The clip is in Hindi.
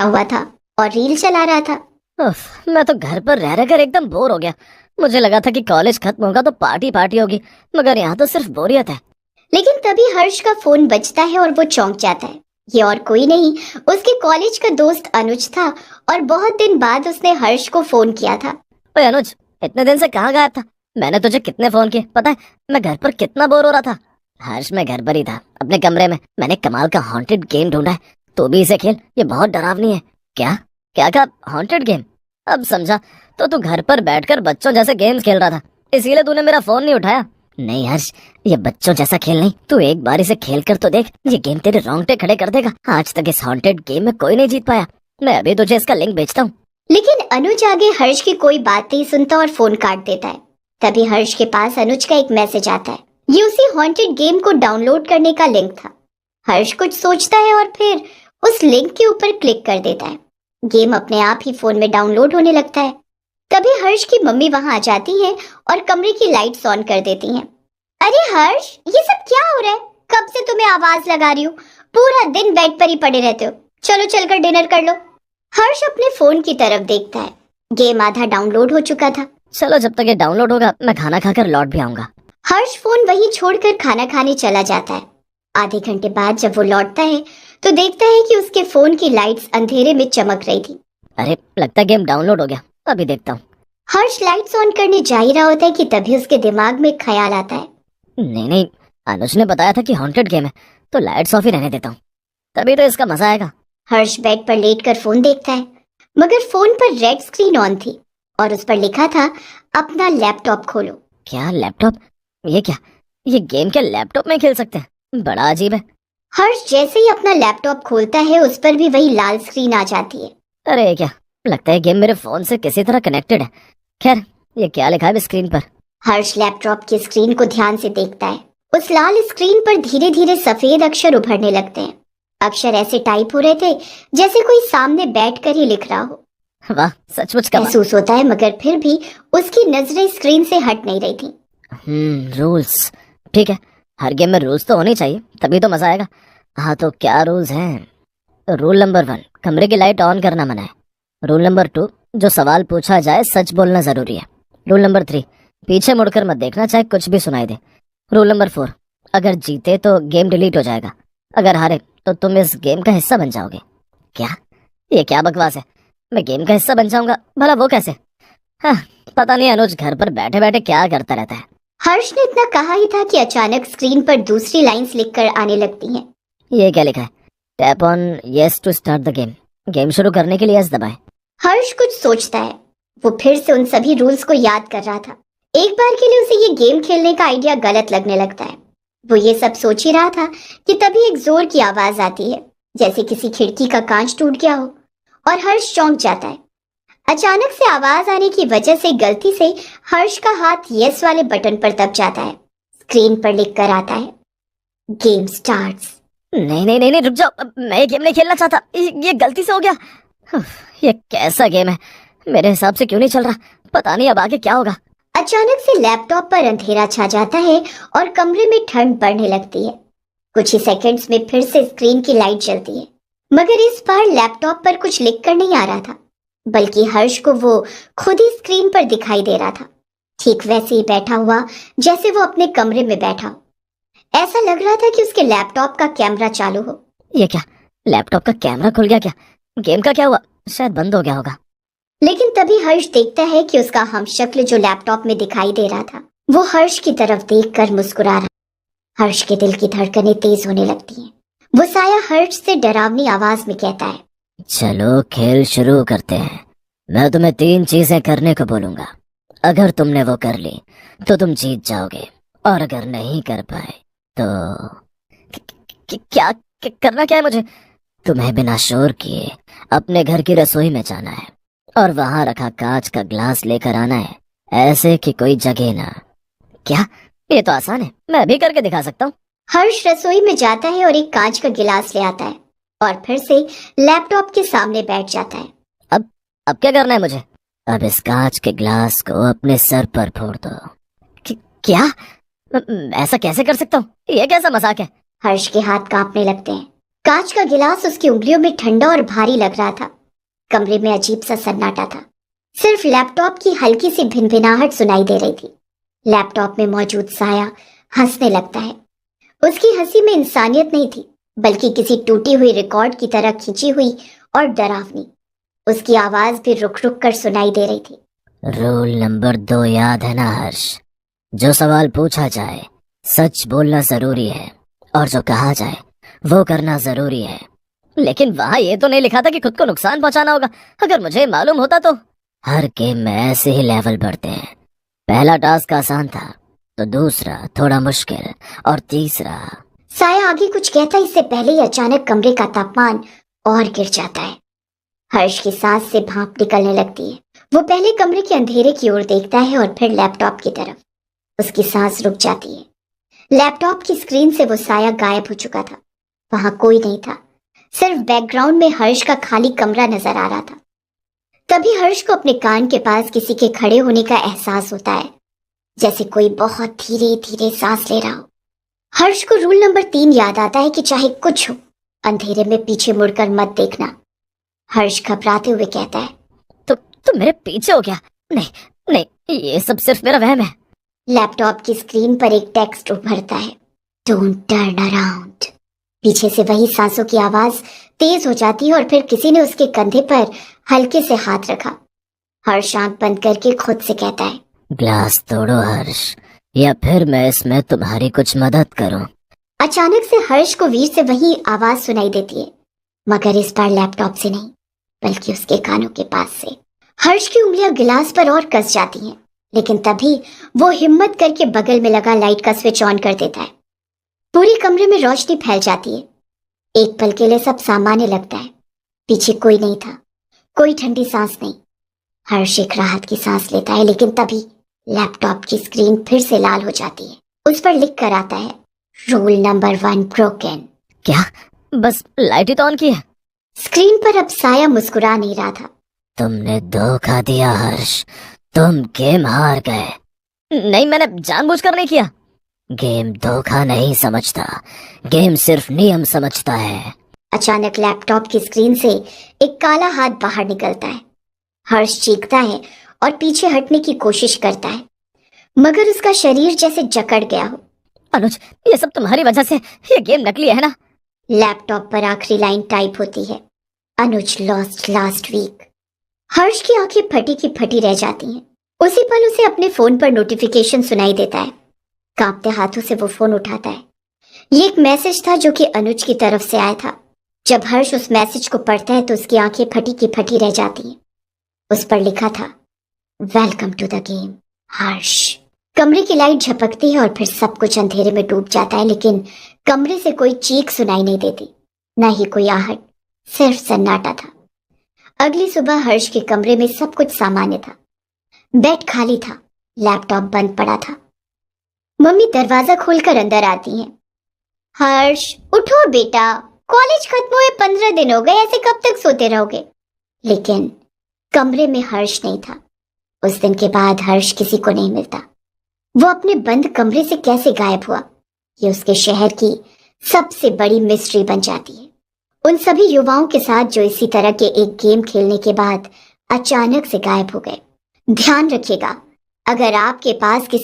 हुआ था और रील चला रहा था। उफ, मैं तो घर पर रह रहकर एकदम बोर हो गया। मुझे लगा था कि कॉलेज खत्म होगा तो पार्टी पार्टी होगी, मगर यहाँ तो सिर्फ बोरियत है। लेकिन तभी हर्ष का फोन बजता है और वो चौंक जाता है। ये और कोई नहीं, उसके कॉलेज का दोस्त अनुज था और बहुत दिन बाद उसने हर्ष को फोन किया था। ओए अनुज, इतने दिन से कहाँ गायब था? मैंने तुझे कितने फोन किए पता है? मैं घर पर कितना बोर हो रहा था। हर्ष, मैं घर पर ही था, अपने कमरे में। मैंने कमाल का हॉन्टेड गेम ढूंढा है, तू भी इसे खेल, ये बहुत डरावनी है। क्या क्या कहा? Haunted game? अब समझा, तो तू घर पर बैठकर बच्चों जैसे गेम्स खेल रहा था, इसीलिए तूने मेरा फोन नहीं उठाया। नहीं हर्ष, ये बच्चों जैसा खेल नहीं, तू एक बार इसे खेल कर तो देख, ये गेम तेरे रोंगटे खड़े कर देगा। आज तक इस हॉन्टेड गेम में कोई नहीं जीत पाया। मैं अभी तुझे इसका लिंक भेजता हूँ। लेकिन अनुज आगे हर्ष की कोई बात नहीं सुनता और फोन काट देता है। तभी हर्ष के पास अनुज का एक मैसेज आता है। ये उसी हॉन्टेड गेम को डाउनलोड करने का लिंक था। हर्ष कुछ सोचता है और फिर उस लिंक के ऊपर क्लिक कर देता है। गेम अपने आप ही फोन में डाउनलोड होने लगता है। तभी हर्ष की मम्मी वहां आ जाती है और कमरे की लाइट्स ऑन कर देती हैं। अरे हर्ष, ये सब क्या हो रहा है? कब से तुम्हें आवाज लगा रही हूँ, पूरा दिन बेड पर ही पड़े रहते हो। चलो चलकर डिनर कर लो। हर्ष अपने फोन की तरफ देखता है। गेम आधा डाउनलोड हो चुका था। चलो, जब तक ये डाउनलोड होगा मैं खाना खाकर लौट भी आऊंगा। हर्ष फोन वहीं छोड़कर खाना खाने चला जाता है। आधे घंटे बाद जब वो लौटता है तो देखता है कि उसके फोन की लाइट्स अंधेरे में चमक रही थी। अरे, लगता है गेम डाउनलोड हो गया, अभी देखता हूँ। हर्ष लाइट्स ऑन करने जा ही रहा होता है कि तभी उसके दिमाग में एक ख्याल आता है। नहीं नहीं, अनुज ने बताया था कि हॉन्टेड गेम है, तो लाइट्स ऑफ ही रहने देता हूँ, तभी तो इसका मजा आएगा। हर्ष बेड पर लेटकर फोन देखता है, मगर फोन पर रेड स्क्रीन ऑन थी और उस पर लिखा था अपना लैपटॉप खोलो। क्या लैपटॉप? ये क्या, ये गेम क्या लैपटॉप में खेल सकते हैं? बड़ा अजीब है। हर्ष जैसे ही अपना लैपटॉप खोलता है उस पर भी वही लाल स्क्रीन आ जाती है। अरे क्या, लगता है गेम मेरे फोन से किसी तरह कनेक्टेड है। खैर, ये क्या लिखा है स्क्रीन पर? हर्ष लैपटॉप की स्क्रीन को ध्यान से देखता है। उस लाल स्क्रीन पर धीरे धीरे सफेद अक्षर उभरने लगते हैं। अक्षर ऐसे टाइप हो रहे थे जैसे कोई सामने बैठकर ही लिख रहा हो। वाह, सचमुच कमाल। महसूस होता है, मगर फिर भी उसकी नजरें स्क्रीन से हट नहीं रही थी। रूल्स। ठीक है, हर गेम में रूल्स तो होने चाहिए, तभी तो मजा आएगा। हाँ, तो क्या रूल्स हैं? रूल नंबर 1, कमरे की लाइट ऑन करना मना है। रूल नंबर 2, जो सवाल पूछा जाए सच बोलना जरूरी है। रूल नंबर 3, पीछे मुड़कर मत देखना चाहे कुछ भी सुनाई दे। रूल नंबर 4, अगर जीते तो गेम डिलीट हो जाएगा, अगर हारे तो तुम इस गेम का हिस्सा बन जाओगे। क्या, ये क्या बकवास है? मैं गेम का हिस्सा बन जाऊंगा? भला वो कैसे? हाँ, पता नहीं अनुज घर पर बैठे बैठे क्या करता रहता है। हर्ष ने इतना कहा ही था कि अचानक स्क्रीन पर दूसरी लाइंस लिखकर आने लगती हैं। ये क्या लिखा है? Tap on yes to start the game. Game शुरू करने के लिए यस दबाएं। हर्ष कुछ सोचता है। वो फिर से उन सभी रूल्स को याद कर रहा था। एक बार के लिए उसे ये गेम खेलने का आइडिया गलत लगने लगता है। वो ये सब सोच ही रहा था कि तभी एक जोर की आवाज आती है, जैसे किसी खिड़की का कांच टूट गया हो, और हर्ष चौंक जाता है। अचानक से आवाज आने की वजह से गलती से हर्ष का हाथ यस वाले बटन पर दब जाता है। स्क्रीन पर लिख कर आता है, गेम स्टार्ट्स। नहीं नहीं नहीं नहीं, रुक जाओ, मैं ये गेम नहीं खेलना चाहता, ये गलती से हो गया। ये कैसा गेम है? मेरे हिसाब से क्यों नहीं चल रहा? पता नहीं अब आगे क्या होगा। अचानक से लैपटॉप पर अंधेरा छा जाता है और कमरे में ठंड बढ़ने लगती है। कुछ ही सेकंड्स में फिर से स्क्रीन की लाइट जलती है, मगर इस बार लैपटॉप पर कुछ लिखकर नहीं आ रहा था, बल्कि हर्ष को वो खुद ही स्क्रीन पर दिखाई दे रहा था, ठीक वैसे ही बैठा हुआ जैसे वो अपने कमरे में बैठा हो। ऐसा लग रहा था कि उसके लैपटॉप का कैमरा चालू हो। ये क्या, लैपटॉप का कैमरा खुल गया क्या? गेम का क्या हुआ? शायद बंद हो गया होगा। लेकिन तभी हर्ष देखता है कि उसका हमशक्ल जो लैपटॉप में दिखाई दे रहा था वो हर्ष की तरफ देखकर मुस्कुरा रहा। हर्ष के दिल की धड़कनें तेज होने लगती हैं। वो साया हर्ष से डरावनी आवाज में कहता है, चलो खेल शुरू करते हैं। मैं तुम्हें 3 चीजें करने को बोलूंगा। अगर तुमने वो कर ली तो तुम जीत जाओगे, और अगर नहीं कर पाए तो क्या करना क्या है मुझे? तुम्हें बिना शोर किए अपने घर की रसोई में जाना है और वहां रखा कांच का ग्लास लेकर आना है, ऐसे कि कोई जगे ना। क्या, ये तो आसान है, मैं अभी करके दिखा सकता हूँ। हर्ष रसोई में जाता है और एक कांच का गिलास ले आता है और फिर से लैपटॉप के सामने बैठ जाता है। अब क्या करना है मुझे? अब इस कांच के ग्लास को अपने सर पर फोड़ दो। क्या? ऐसा कैसे कर सकता हूँ? ये कैसा मजाक है? हर्ष के हाथ कांपने लगते हैं। कांच का गिलास उसकी उंगलियों में ठंडा और भारी लग रहा था। कमरे में अजीब सा सन्नाटा था। सिर्फ लैपटॉप की हल्की सी भिनभिनाहट सुनाई दे रही थी। लैपटॉप में मौजूद साया हंसने लगता है। उसकी हंसी में इंसानियत नहीं थी, बल्कि किसी टूटी हुई रिकॉर्ड की तरह खिंची हुई और डरावनी। उसकी आवाज भी रुक रुक कर सुनाई दे रही थी। रूल नंबर 2 याद है ना हर्ष? जो सवाल पूछा जाए सच बोलना जरूरी है, और जो कहा जाए वो करना जरूरी है। लेकिन वहां ये तो नहीं लिखा था कि खुद को नुकसान पहुंचाना होगा। अगर मुझे मालूम होता तो। हर गेम में ऐसे ही लेवल बढ़ते हैं। पहला टास्क आसान था, तो दूसरा थोड़ा मुश्किल, और तीसरा। साया आगे कुछ कहता इससे पहले ही अचानक कमरे का तापमान और गिर जाता है। हर्ष की सांस से भाप निकलने लगती है। वो पहले कमरे के अंधेरे की ओर देखता है और फिर लैपटॉप की तरफ। उसकी सांस रुक जाती है। लैपटॉप की स्क्रीन से वो साया गायब हो चुका था। वहां कोई नहीं था, सिर्फ बैकग्राउंड में हर्ष का खाली कमरा नजर आ रहा था। तभी हर्ष को अपने कान के पास किसी के खड़े होने का एहसास होता है, जैसे कोई बहुत धीरे धीरे सांस ले रहा हो। हर्ष को रूल नंबर 3 याद आता है कि चाहे कुछ हो, अंधेरे में पीछे मुड़कर मत देखना। हर्ष घबराते हुए कहता है, तो मेरे पीछे हो क्या? नहीं नहीं, ये सब सिर्फ मेरा वहम है। लैपटॉप की स्क्रीन पर एक टेक्स्ट उभरता है, डोंट टर्न अराउंड। पीछे से वही सांसों की आवाज तेज हो जाती है और फिर किसी ने उसके कंधे पर हल्के से हाथ रखा। हर्ष आंख बंद करके खुद से कहता है, ग्लास तोड़ो हर्ष, या फिर मैं इसमें तुम्हारी कुछ मदद करूं। अचानक से हर्ष को वीर से वही आवाज सुनाई देती है, मगर इस बार लैपटॉप से नहीं, बल्कि उसके कानों के पास से। हर्ष की उंगलियां गिलास पर और कस जाती हैं, लेकिन तभी वो हिम्मत करके बगल में लगा लाइट का स्विच ऑन कर देता है। पूरे कमरे में रोशनी फैल जाती है। एक पल के लिए सब सामान्य लगता है। पीछे कोई नहीं था, कोई ठंडी सांस नहीं। हर्ष एक राहत की सांस लेता है, लेकिन तभी लैपटॉप की स्क्रीन फिर से लाल हो जाती है। उस पर लिख कर आता है, रूल नंबर 1 ब्रोकन। क्या? बस लाइट ही तो ऑन की है। स्क्रीन पर अब साया मुस्कुरा नहीं रहा था। तुमने धोखा दिया हर्ष, तुम गेम हार गए। नहीं, मैंने जानबूझकर नहीं किया। गेम धोखा नहीं समझता, गेम सिर्फ नियम समझता है। अचानक लैपटॉप की स्क्रीन से एक काला हाथ बाहर निकलता है। हर्ष चीखता है और पीछे हटने की कोशिश करता है, मगर उसका शरीर जैसे जकड़ गया हो। अनुज, ये सब तुम्हारी वजह से। ये गेम नकली है ना? लैपटॉप पर आखिरी लाइन टाइप होती है, अनुज लॉस्ट लास्ट वीक। हर्ष की आंखें फटी की फटी रह जाती हैं। उसी पल उसे अपने फोन पर नोटिफिकेशन सुनाई देता है। कांपते हाथों से वो फोन उठाता है। ये एक मैसेज था जो कि अनुज की तरफ से आया था। जब हर्ष उस मैसेज को पढ़ता है तो उसकी आंखें फटी की फटी रह जाती हैं। उस पर लिखा था, वेलकम टू द गेम हर्ष। कमरे की लाइट झपकती है और फिर सब कुछ अंधेरे में डूब जाता है, लेकिन कमरे से कोई चीख सुनाई नहीं देती, न ही कोई आहट, सिर्फ सन्नाटा था। अगली सुबह हर्ष के कमरे में सब कुछ सामान्य था। बेड खाली था, लैपटॉप बंद पड़ा था। मम्मी दरवाजा खोलकर अंदर आती हैं। हर्ष उठो बेटा, कॉलेज खत्म हुए 15 दिन हो गए, ऐसे कब तक सोते रहोगे? लेकिन कमरे में हर्ष नहीं था। उस दिन के बाद हर्ष किसी को नहीं मिलता। वो अपने बंद कमरे से कैसे गायब हुआ, ये उसके शहर की सबसे बड़ी मिस्ट्री बन जाती है। उन सभी युवाओं के साथ जो इसी तरह के एक गेम खेलने के बाद अचानक से गायब हो गए। ध्यान रखिएगा, अगर आपके पास किसी